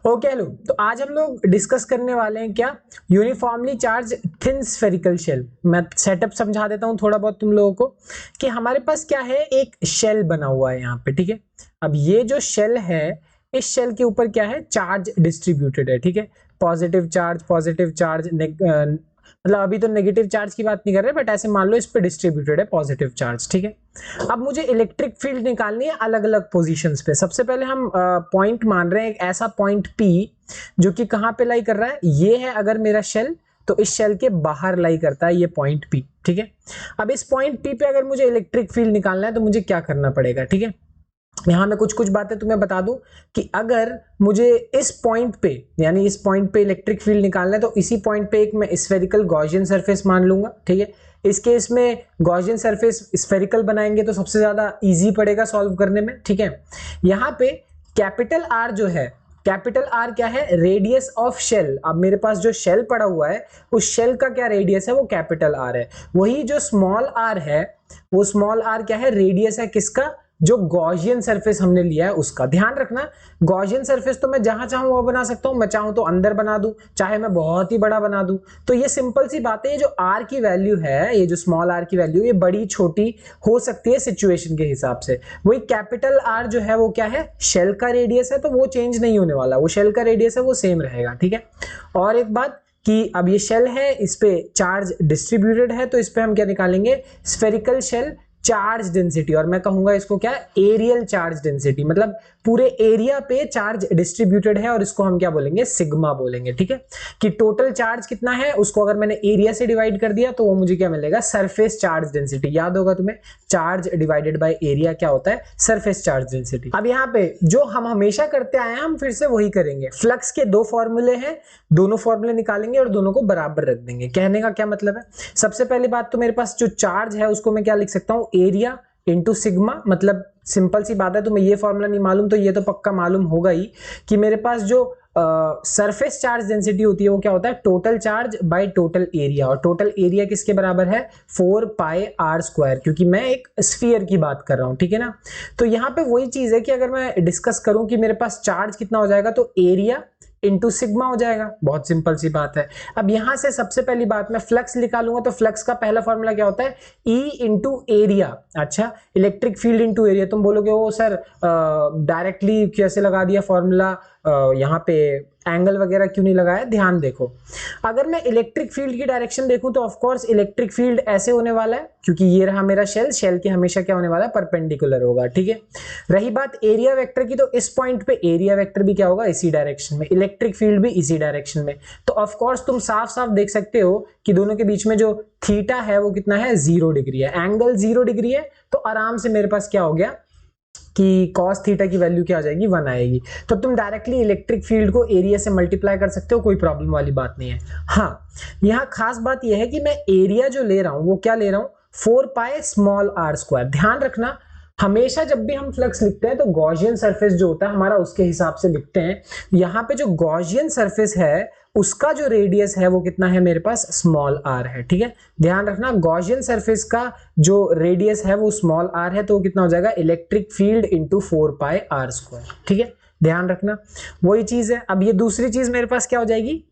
Okay hello, तो आज हम लोग डिस्कस करने वाले हैं क्या, uniformly charge thin spherical shell. मैं सेटअप समझा देता हूं थोड़ा बहुत तुम लोगों को कि हमारे पास क्या है, एक शेल बना हुआ है यहाँ पे, ठीक है। अब ये जो शेल है, इस शेल के ऊपर क्या है, चार्ज डिस्ट्रीब्यूटेड है, ठीक है। पॉजिटिव चार्ज मतलब अभी तो नेगेटिव चार्ज की बात नहीं कर रहे, बट ऐसे मान लो इस पे डिस्ट्रीब्यूटेड है पॉजिटिव चार्ज, ठीक है। अब मुझे इलेक्ट्रिक फील्ड निकालनी है अलग अलग पोजीशंस पे। सबसे पहले हम पॉइंट मान रहे हैं एक ऐसा पॉइंट P जो कि कहां पे लाई कर रहा है, ये है अगर मेरा शेल, तो इस शेल के बाहर लाई करता है ये पॉइंट P, ठीक है। अब इस पॉइंट P पे अगर मुझे इलेक्ट्रिक फील्ड निकालना है तो मुझे क्या करना पड़ेगा, ठीक है। यहाँ मैं कुछ कुछ बातें तुम्हें बता दूं कि अगर मुझे इस पॉइंट पे, यानी इस पॉइंट पे इलेक्ट्रिक फील्ड निकालना है तो इसी पॉइंट पे एक मैं स्फेरिकल गॉसियन सरफेस मान लूंगा, ठीक है। इस केस में गॉसियन सरफेस स्फेरिकल बनाएंगे तो सबसे ज्यादा इजी पड़ेगा सॉल्व करने में, ठीक है। यहाँ पे कैपिटल R जो है, कैपिटल R क्या है, रेडियस ऑफ शेल। अब मेरे पास जो शेल पड़ा हुआ है उस शेल का क्या रेडियस है, वो कैपिटल R है। वही जो स्मॉल r है, वो स्मॉल r क्या है, रेडियस है किसका, जो गॉसियन सरफेस हमने लिया है उसका। ध्यान रखना, गॉसियन सरफेस तो मैं जहां चाहूं वो बना सकता हूं, मैं चाहूं तो अंदर बना दूं, चाहे मैं बहुत ही बड़ा बना दूं। तो ये सिंपल सी बात है, ये जो r की वैल्यू है, ये जो स्मॉल r की वैल्यू, ये बड़ी छोटी हो सकती है सिचुएशन के हिसाब से। वही कैपिटल R जो है वो क्या है, शेल का रेडियस है, तो वो चेंज नहीं होने वाला, वो शेल का रेडियस है वो सेम रहेगा, ठीक है। और एक बात कि अब ये शेल है, इस पे चार्ज डिस्ट्रीब्यूटेड है, तो इस पे हम क्या निकालेंगे, स्फेरिकल शेल चार्ज डेंसिटी, और मैं कहूंगा इसको क्या, एरियल चार्ज डेंसिटी। मतलब पूरे एरिया पे चार्ज डिस्ट्रीब्यूटेड है और इसको हम क्या बोलेंगे, सिग्मा बोलेंगे, ठीक है। कि टोटल चार्ज कितना है उसको अगर मैंने एरिया से डिवाइड कर दिया तो वो मुझे क्या मिलेगा, सरफेस चार्ज डेंसिटी। याद होगा तुम्हें, चार्ज डिवाइडेड बाय एरिया क्या होता है, सरफेस चार्ज डेंसिटी। अब यहाँ पे जो हम हमेशा करते आए हैं, हम फिर से वही करेंगे। फ्लक्स के दो फॉर्मूले हैं, दोनों फॉर्मूले निकालेंगे और दोनों को बराबर रख देंगे। कहने का क्या मतलब है, सबसे पहली बात तो मेरे पास जो चार्ज है उसको मैं क्या लिख सकता हूं, एरिया इंटू सिग्मा। मतलब सिंपल सी बात है, तुम्हें ये फॉर्मूला नहीं मालूम तो ये तो पक्का मालूम होगा ही कि मेरे पास जो सरफेस चार्ज डेंसिटी होती है वो क्या होता है, total charge by total area. और टोटल एरिया किसके बराबर है, 4 पाई r स्क्वायर, क्योंकि मैं एक स्फीयर की बात कर रहा हूं, ठीक है ना। तो यहाँ पे वही चीज है कि अगर मैं डिस्कस करूं कि मेरे पास चार्ज कितना हो जाएगा, तो एरिया इंटू सिग्मा हो जाएगा। बहुत सिंपल सी बात है। अब यहां से सबसे पहली बात मैं फ्लक्स निकालूंगा, तो फ्लक्स का पहला फॉर्मूला क्या होता है, E इंटू एरिया। अच्छा, इलेक्ट्रिक फील्ड इंटू एरिया। तुम बोलोगे वो सर डायरेक्टली कैसे लगा दिया फॉर्मूला, यहाँ पे एंगल वगैरह क्यों नहीं लगाया। ध्यान देखो, अगर मैं इलेक्ट्रिक फील्ड की डायरेक्शन देखूं तो ऑफ कोर्स इलेक्ट्रिक फील्ड ऐसे होने वाला है, क्योंकि ये रहा मेरा शेल, शेल के हमेशा क्या होने वाला है, परपेंडिकुलर होगा, ठीक है। रही बात एरिया वेक्टर की, तो इस पॉइंट पे एरिया वेक्टर भी क्या होगा, इसी डायरेक्शन में, इलेक्ट्रिक फील्ड भी इसी डायरेक्शन में। तो ऑफ कोर्स तुम साफ साफ देख सकते हो कि दोनों के बीच में जो थीटा है वो कितना है, 0 डिग्री है। एंगल 0 डिग्री है, तो आराम से मेरे पास क्या हो गया कि cos थीटा की वैल्यू क्या आ जाएगी, 1 आएगी। तो तुम डायरेक्टली इलेक्ट्रिक फील्ड को एरिया से मल्टीप्लाई कर सकते हो, कोई प्रॉब्लम वाली बात नहीं है। हाँ, यहाँ खास बात यह है कि मैं एरिया जो ले रहा हूं वो क्या ले रहा हूं, 4 पाई स्मॉल r स्क्वायर। ध्यान रखना, हमेशा जब भी हम फ्लक्स लिखते हैं तो गॉसियन सरफेस जो होता है हमारा उसके हिसाब से लिखते हैं। यहाँ पे जो गॉसियन सरफेस है उसका जो रेडियस है वो कितना है, मेरे पास स्मॉल r है, ठीक है। ध्यान रखना, गॉसियन सरफेस का जो रेडियस है वो स्मॉल r है, तो वो कितना हो जाएगा, इलेक्ट्रिक फील्ड इंटू 4 पाई r स्क्वायर, ठीक है। ध्यान रखना, वही चीज है। अब ये दूसरी चीज मेरे पास क्या हो जाएगी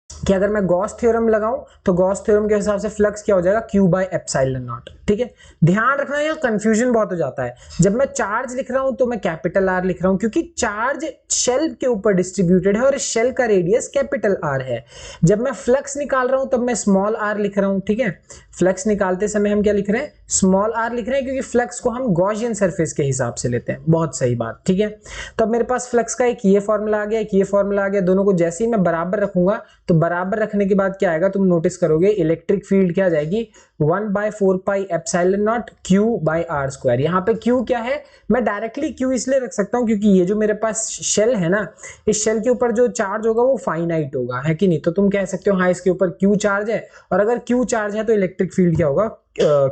कि अगर मैं गॉस थ्योरम लगाऊं तो गॉस थ्योरम के हिसाब से फ्लक्स क्या हो जाएगा, Q बाय एप्सिलॉन नॉट, ठीक है। ध्यान रखना, यहाँ कंफ्यूजन बहुत हो जाता है। जब मैं चार्ज लिख रहा हूं तो मैं कैपिटल R लिख रहा हूं, क्योंकि चार्ज शेल के ऊपर डिस्ट्रीब्यूटेड है और शेल का रेडियस कैपिटल R है। जब मैं फ्लक्स निकाल रहा हूं तब मैं स्मॉल r लिख रहा हूं, ठीक है। फ्लक्स निकालते समय हम क्या लिख रहे हैं, स्मॉल r लिख रहे हैं, क्योंकि फ्लक्स को हम गॉसियन सरफेस के हिसाब से लेते हैं। बहुत सही बात, ठीक है। तो अब मेरे पास फ्लक्स का एक ये फॉर्मूला आ गया, एक ये फॉर्मूला आ गया। दोनों को जैसे ही मैं बराबर रखूंगा तो बराबर रखने के बाद क्या आएगा, तुम नोटिस करोगे इलेक्ट्रिक फील्ड क्या आ जाएगी, 1 by 4 pi epsilon not Q by r square. यहाँ पे Q क्या है, मैं डायरेक्टली Q इसलिए रख सकता हूँ क्योंकि ये जो मेरे पास शेल है ना, इस शेल के ऊपर जो चार्ज होगा वो फाइनाइट होगा, है कि नहीं। तो तुम कह सकते हो हाँ इसके ऊपर Q चार्ज है, और अगर Q चार्ज है तो इलेक्ट्रिक फील्ड क्या होगा,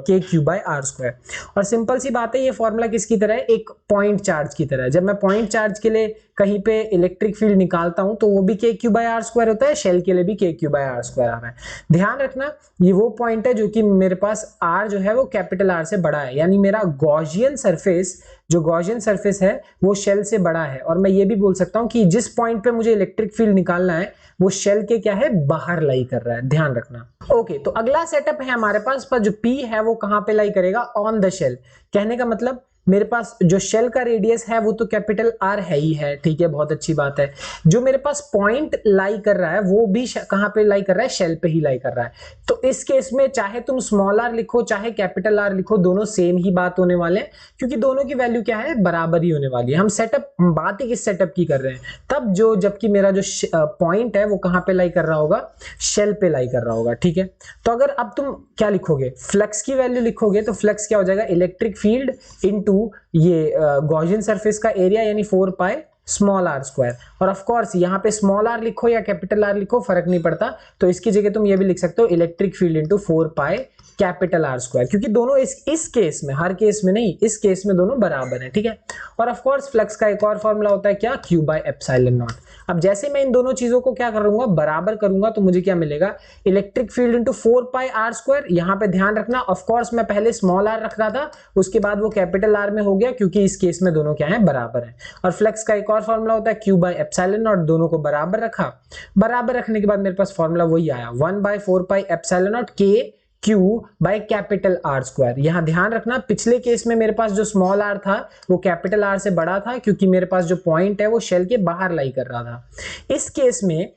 KQ बाय r स्क्वायर। और सिंपल सी बात है, ये फॉर्मूला किसकी तरह है, एक पॉइंट चार्ज की तरह है। जब मैं पॉइंट चार्ज के लिए कहीं पे इलेक्ट्रिक फील्ड निकालता हूं तो वो भी के क्यू बाय आर स्क्वायर होता है, शेल के लिए भी के क्यू बाय आर स्क्वायर आ रहा है। ध्यान रखना ये वो पॉइंट है जो कि मेरे पास आर जो है वो कैपिटल आर से बड़ा है, यानी मेरा गॉसियन सरफेस, जो गॉसियन सरफेस है वो शेल से बड़ा है। और मैं ये भी बोल सकता हूं कि जिस पॉइंट पे मुझे इलेक्ट्रिक फील्ड निकालना है वो शेल के क्या है, बाहर लाई कर रहा है, ध्यान रखना। ओके, तो अगला सेटअप है हमारे पास, पर जो पी है वो कहां पे लाई करेगा, ऑन द शेल। कहने का मतलब मेरे पास जो शेल का रेडियस है वो तो कैपिटल आर है ही है, ठीक है, बहुत अच्छी बात है। जो मेरे पास पॉइंट लाई कर रहा है वो भी कहां पे लाई कर रहा है, शेल पे ही लाई कर रहा है। तो इस केस में चाहे तुम स्मॉल आर लिखो चाहे कैपिटल आर लिखो, दोनों सेम ही बात होने वाले हैं, क्योंकि दोनों की वैल्यू क्या है, बराबर ही होने वाली है। हम बात ही किस सेटअप की कर रहे हैं, तब जबकि मेरा जो पॉइंट है वो कहां पे लाई कर रहा होगा, शेल पे लाई कर रहा होगा, ठीक है। तो अगर अब तुम क्या लिखोगे, फ्लक्स की वैल्यू लिखोगे तो फ्लक्स क्या हो जाएगा, इलेक्ट्रिक फील्ड इनटू ये गॉसियन सरफेस का एरिया यानी 4 पाई स्मॉल आर स्क्वायर। और ऑफ कोर्स यहाँ पे स्मॉल आर लिखो या कैपिटल आर लिखो फर्क नहीं पड़ता, तो इसकी जगह तुम ये भी लिख सकते हो electric field into 4 pi capital R square, क्योंकि दोनों इस केस में, हर केस में नहीं, इस केस में दोनों बराबर है, ठीक है। और ऑफ कोर्स फ्लक्स का एक और फॉर्मूला होता है क्या, क्यू बाय एप्सिलॉन नॉट। अब जैसे मैं इन दोनों चीजों को क्या करूंगा, बराबर करूंगा, तो मुझे क्या मिलेगा, electric field into 4 pi are square. यहां पे ध्यान रखना ऑफ कोर्स मैं पहले स्मॉल आर रख रहा था, उसके बाद वो कैपिटल आर में हो गया, क्योंकि इस केस में दोनों क्या है, बराबर है। और फ्लक्स का एक और फॉर्मूला होता है क्यू बाय एप्सिलॉन नॉट, दोनों को बराबर रखा, बराबर रखने के बाद मेरे पास फॉर्मूला वही आया 1/4 पाई एप्सिलॉन नॉट के Q by capital R square. यहां ध्यान रखना पिछले केस में मेरे पास जो स्मॉल आर था वो कैपिटल आर से बड़ा था, क्योंकि मेरे पास जो पॉइंट है वो शेल के बाहर लाई कर रहा था। इस केस में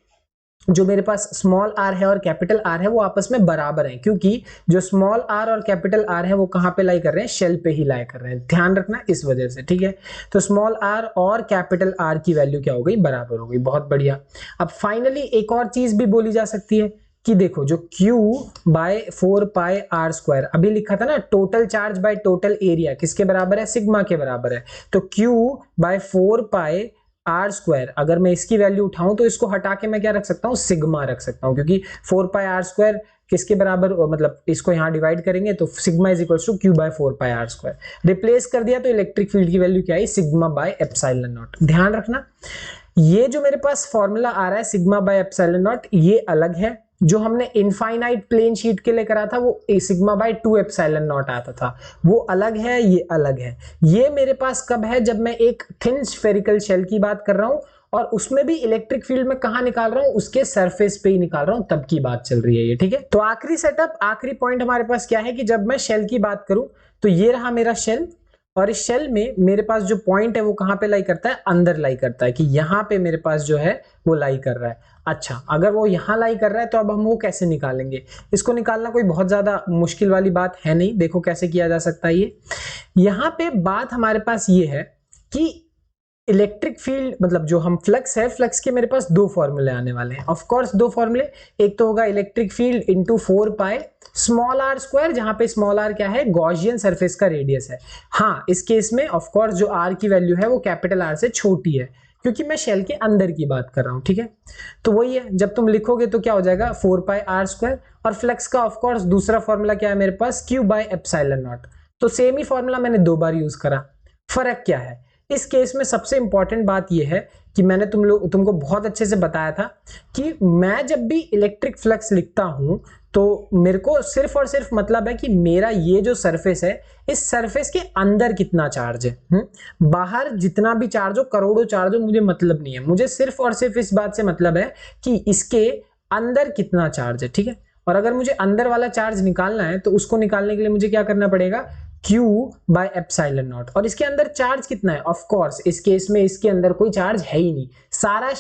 जो मेरे पास स्मॉल आर है और कैपिटल आर है वो आपस में बराबर हैं, क्योंकि जो स्मॉल आर और कैपिटल आर है वो कहां पे लाई कर रहे हैं, शेल पे ही लाई कर रहे हैं, ध्यान रखना इस वजह से, ठीक है। तो स्मॉल आर और कैपिटल आर की वैल्यू क्या हो गई, बराबर हो गई, बहुत बढ़िया। अब फाइनली एक और चीज भी बोली जा सकती है कि देखो जो Q by 4 pi are square अभी लिखा था ना, total charge by total area किसके बराबर है, सिग्मा के बराबर है। तो Q by 4 pi are square, अगर मैं इसकी वैल्यू उठाऊं तो इसको हटा के मैं क्या रख सकता हूं, सिग्मा रख सकता हूं, क्योंकि 4 पाई आर स्क्वायर किसके बराबर, मतलब इसको यहां डिवाइड करेंगे तो sigma is equal to Q by 4 pi are square. Replace कर दिया तो इलेक्ट्रिक फील्ड की वैल्यू क्या है, सिग्मा बाय एप्सिलॉन नॉट। ध्यान रखना ये जो मेरे पास फॉर्मूला आ रहा है सिग्मा बाय एप्सिलॉन नॉट, ये अलग है। जो हमने इनफाइनाइट प्लेन शीट के लिए करा था वो सिग्मा बाय 2 एप्सिलॉन नॉट आता था, वो अलग है, ये अलग है। ये मेरे पास कब है, जब मैं एक थिन स्फेरिकल शेल की बात कर रहा हूं और उसमें भी इलेक्ट्रिक फील्ड में कहां निकाल रहा हूं, उसके सरफेस पे ही निकाल रहा हूं, तब की बात चल रही है ये, ठीक है। तो आखिरी सेटअप, आखिरी पॉइंट हमारे पास क्या है कि जब मैं शेल की बात करूं तो ये रहा मेरा शेल, और इस शेल में मेरे पास जो पॉइंट है वो कहां पे लाई करता है, अंदर लाई करता है, कि यहां पे मेरे पास जो है वो लाई कर रहा है। अच्छा, अगर वो यहां लाई कर रहा है तो अब हम वो कैसे निकालेंगे, इसको निकालना कोई बहुत ज्यादा मुश्किल वाली बात है नहीं। देखो कैसे किया जा सकता है ये, यहां पे बात हमारे पास ये है कि इलेक्ट्रिक फील्ड, मतलब जो हम फ्लक्स है, फ्लक्स के मेरे पास दो फॉर्मूले आने वाले हैं। ऑफ कोर्स दो फॉर्मूले, एक तो होगा electric field into 4 pi small R square, जहां पे स्मॉल आर क्या है, गॉसियन सरफेस का रेडियस है। हाँ, इस केस में ऑफ कोर्स जो आर की वैल्यू है वो कैपिटल आर से छोटी है, क्योंकि मैं शेल के अंदर की बात कर रहा हूं, ठीक है। तो वही है, जब तुम लिखोगे तो क्या हो जाएगा 4 पाई आर स्क्वायर, और फ्लक्स का ऑफ कोर्स दूसरा फॉर्मूला क्या है मेरे पास, क्यू बाय एप्सिलॉन नॉट। तो सेम ही फॉर्मूला मैंने दो बार यूज करा। फर्क क्या है इस केस में, सबसे इंपॉर्टेंट बात यह है कि मैंने तुमको बहुत अच्छे से बताया था कि मैं जब भी इलेक्ट्रिक फ्लक्स लिखता हूं तो मेरे को सिर्फ और सिर्फ मतलब है कि मेरा ये जो सरफेस है, इस सरफेस के अंदर कितना चार्ज है। बाहर जितना भी चार्ज हो, करोड़ों चार्ज हो, मुझे मतलब नहीं है। मुझे सिर्फ और सिर्फ इस बात से मतलब है कि इसके अंदर कितना चार्ज है, ठीक है। और अगर मुझे अंदर वाला चार्ज निकालना है तो उसको निकालने के लिए मुझे क्या करना पड़ेगा, Q बाय एप्सिलॉन नॉट। और इसके अंदर चार्ज कितना है, ऑफ कोर्स इस केस में इसके अंदर कोई चार्ज है ही नहीं, सारा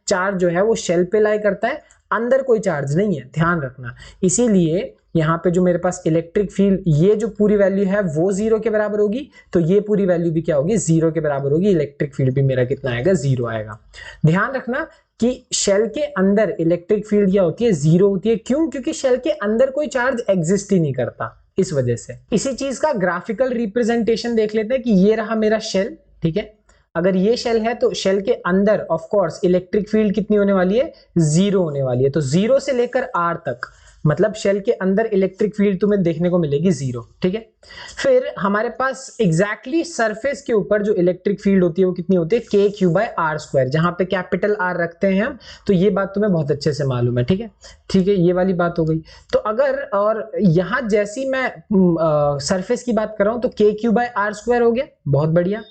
चार्ज जो है वो शेल पे लाई करता है, अंदर कोई चार्ज नहीं है, ध्यान रखना। इसीलिए यहाँ पे जो मेरे पास इलेक्ट्रिक फील्ड, ये जो पूरी वैल्यू है वो 0 के बराबर होगी, तो ये पूरी वैल्यू भी क्या होगी, 0 के बराबर होगी। इलेक्ट्रिक फील्ड भी मेरा कितना आएगा, 0 आएगा। ध्यान रखना कि शेल के अंदर इलेक्ट्रिक फील्ड क्या होती है, 0 होती है। क्यों, क्योंकि शेल के अंदर कोई चार्ज एग्जिस्ट ही नहीं करता, इस वजह से। इसी चीज का ग्राफिकल रिप्रेजेंटेशन देख लेते हैं कि ये रहा मेरा शेल, ठीक है। अगर ये शेल है तो शेल के अंदर ऑफ कोर्स इलेक्ट्रिक फील्ड कितनी होने वाली है, 0 होने वाली है। तो 0 से लेकर R तक मतलब शेल के अंदर इलेक्ट्रिक फील्ड तुम्हें देखने को मिलेगी 0, ठीक है। फिर हमारे पास एग्जैक्टली सरफेस के ऊपर जो इलेक्ट्रिक फील्ड होती है वो कितनी होती है, KQ/R², जहां पे कैपिटल R रखते हैं हम, तो ये बात तुम्हें बहुत अच्छे से मालूम है, ठीक है। ठीक है, ये वाली बात हो गई। तो अगर और यहां जैसी मैं सरफेस की बात कर रहा हूं तो KQ/R² हो गया, बहुत बढ़िया।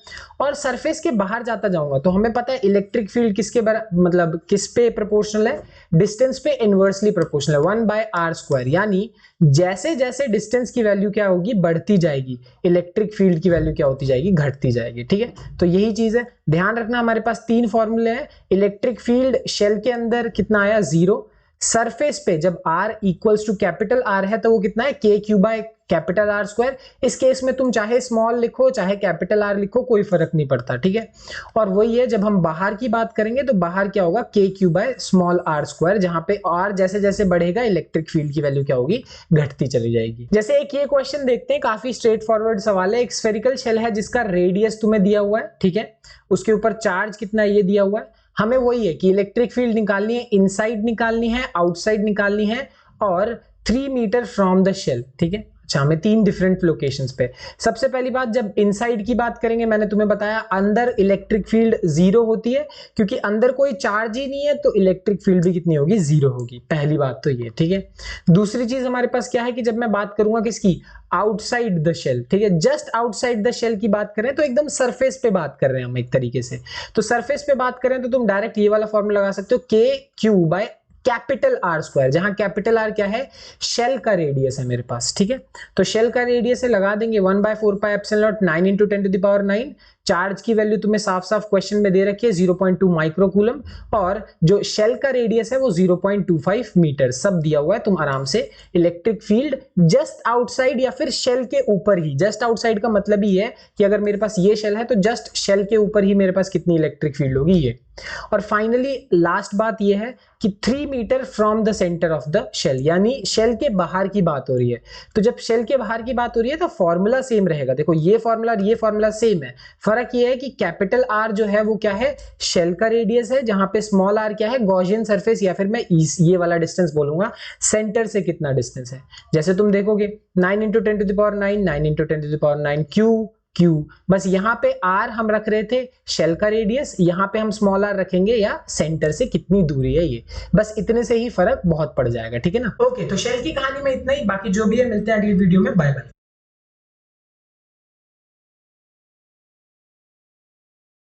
और सरफेस के बाहर जाता जाऊंगा तो हमें पता है इलेक्ट्रिक फील्ड किसके मतलब किस पे प्रोपोर्शनल है, डिस्टेंस पे इनवर्सली प्रोपोर्शनल है, 1/R²। यानी जैसे जैसे डिस्टेंस की वैल्यू क्या होगी, बढ़ती जाएगी, इलेक्ट्रिक फील्ड की वैल्यू क्या होती जाएगी, घटती जाएगी, ठीक है। तो यही चीज है, ध्यान रखना। हमारे पास 3 फॉर्मूले हैं। इलेक्ट्रिक फील्ड शेल के अंदर कितना आया, 0। सरफेस पे जब R equals to capital R है तो वो कितना है, KQ/R²। इस केस में तुम चाहे स्मॉल लिखो चाहे कैपिटल R लिखो, कोई फर्क नहीं पड़ता, ठीक है। और वही है, जब हम बाहर की बात करेंगे तो बाहर क्या होगा, KQ/R², जहां पे R जैसे जैसे बढ़ेगा इलेक्ट्रिक फील्ड की वैल्यू क्या होगी, घटती चली जाएगी। जैसे एक ये क्वेश्चन देखते हैं, काफी स्ट्रेट फॉरवर्ड सवाल है। एक स्फेरिकल शेल है जिसका रेडियस तुम्हें दिया हुआ है, ठीक है, उसके ऊपर चार्ज कितना है ये दिया हुआ है। हमें वही है कि इलेक्ट्रिक फील्ड निकालनी है, इनसाइड निकालनी है, आउटसाइड निकालनी है, और 3 मीटर फ्रॉम द शेल, ठीक है। अच्छा, हमें 3 डिफरेंट लोकेशंस पे। सबसे पहली बात, जब इनसाइड की बात करेंगे, मैंने तुम्हें बताया अंदर इलेक्ट्रिक फील्ड 0 होती है, क्योंकि अंदर कोई चार्ज ही नहीं है, तो इलेक्ट्रिक फील्ड भी कितनी होगी, 0 होगी। पहली बात तो ये, ठीक है। दूसरी चीज हमारे पास क्या है कि जब मैं बात करूंगा किसकी, आउटसाइड द शेल, ठीक है, जस्ट आउटसाइड द शेल की बात करें तो एकदम सरफेस पे बात कर रहे हैं हम एक तरीके से। तो सरफेस पे बात करें तो तुम डायरेक्ट ये वाला फॉर्मूला लगा सकते हो, KQ/R², जहां कैपिटल R क्या है, शेल का रेडियस है मेरे पास, ठीक है। तो शेल का रेडियस है, लगा देंगे 1/4πε0 9 × 10⁹ चार्ज की वैल्यू तुम्हें साफ साफ क्वेश्चन में दे रखी है 0.2 माइक्रोकूलम, और जो शेल का रेडियस है वो 0.25 मीटर, सब दिया हुआ है। तुम आराम से इलेक्ट्रिक फील्ड जस्ट आउटसाइड या फिर शेल के ऊपर ही, जस्ट आउटसाइड का मतलब ही है कि अगर मेरे पास ये शेल है तो जस्ट शेल के ऊपर ही मेरे पास कितनी इलेक्ट्रिक फील्ड होगी, ये। और फाइनली लास्ट बात ये है कि 3 metre from the centre of the shell, यानी शेल के बाहर की बात हो रही है। तो जब शेल के बाहर की बात हो रही है तो फॉर्मूला सेम रहेगा। देखो ये फॉर्मूला सेम है, फर्क ये है कि कैपिटल R जो है वो क्या है, शेल का रेडियस है, जहां पे स्मॉल r क्या है, गॉसियन सरफेस, या फिर मैं ये वाला डिस्टेंस बोलूंगा, सेंटर से कितना डिस्टेंस है। जैसे तुम देखोगे 9 × 10⁹ 9 × 10⁹ Q, बस यहाँ पे R हम रख रहे थे शेल का रेडियस, यहाँ पे हम स्मॉल r रखेंगे या सेंटर से कितनी दूरी है ये, बस इतने से ही फर्क बहुत पड़ जाएगा, ठीक है ना। ओके, तो शेल की कहानी में इतना ही, बाकी जो भी है मिलते हैं अगली वीडियो में, बाय बाय।